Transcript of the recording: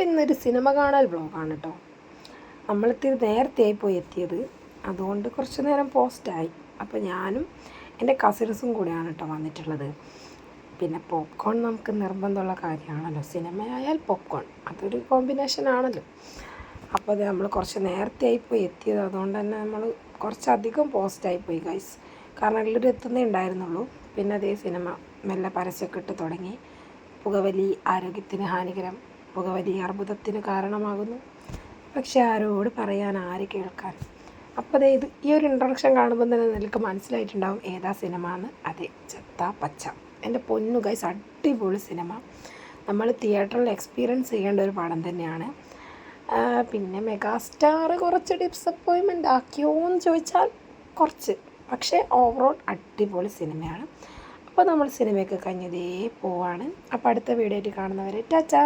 അപ്പോൾ ഇന്നൊരു സിനിമ കാണൽ വ്ളോഗാണ് കേട്ടോ. നമ്മളിത്തിരി നേരത്തെയായി പോയി എത്തിയത്, അതുകൊണ്ട് കുറച്ച് നേരം പോസ്റ്റായി. അപ്പോൾ ഞാനും എൻ്റെ കസിൻസും കൂടെയാണ് കേട്ടോ വന്നിട്ടുള്ളത്. പിന്നെ പോപ്കോൺ നമുക്ക് നിർബന്ധമുള്ള കാര്യമാണല്ലോ, സിനിമയായാൽ പോപ്കോൺ അതൊരു കോമ്പിനേഷൻ ആണല്ലോ. അപ്പോൾ അത് നമ്മൾ കുറച്ച് നേരത്തെയായി പോയി എത്തിയത്, അതുകൊണ്ട് തന്നെ നമ്മൾ കുറച്ചധികം പോസ്റ്റായിപ്പോയി ഗൈസ്. കാരണം എല്ലാവരും എത്തുന്നേ ഉണ്ടായിരുന്നുള്ളൂ. പിന്നെ അതേ സിനിമ മെല്ലെ പരസ്യമൊക്കെ ഇട്ട് തുടങ്ങി. പുകവലി ആരോഗ്യത്തിന് ഹാനികരം, പുകവലി അർബുദത്തിന് കാരണമാകുന്നു. പക്ഷെ ആരോട് പറയാൻ, ആര് കേൾക്കാൻ? അപ്പോൾ ഇത് ഈ ഒരു ഇൻട്രൊഡക്ഷൻ കാണുമ്പോൾ തന്നെ നിനക്ക് മനസ്സിലായിട്ടുണ്ടാവും ഏതാ സിനിമ എന്ന്. അതെ, ചെത്ത പച്ച. എൻ്റെ പൊന്നു ഗൈസ്, അടിപൊളി സിനിമ. നമ്മൾ തിയേറ്ററിൽ എക്സ്പീരിയൻസ് ചെയ്യേണ്ട ഒരു പടം തന്നെയാണ്. പിന്നെ മെഗാസ്റ്റാർ കുറച്ച് ഡിസപ്പോയിൻമെൻ്റ് ആക്കിയോ എന്ന് ചോദിച്ചാൽ കുറച്ച്, പക്ഷേ ഓവറോൾ അടിപൊളി സിനിമയാണ്. അപ്പോൾ നമ്മൾ സിനിമയൊക്കെ കഴിഞ്ഞതേ പോവാണ്. അപ്പോൾ അടുത്ത വീഡിയോ ആയിട്ട് കാണുന്നവരെ ടാറ്റാ.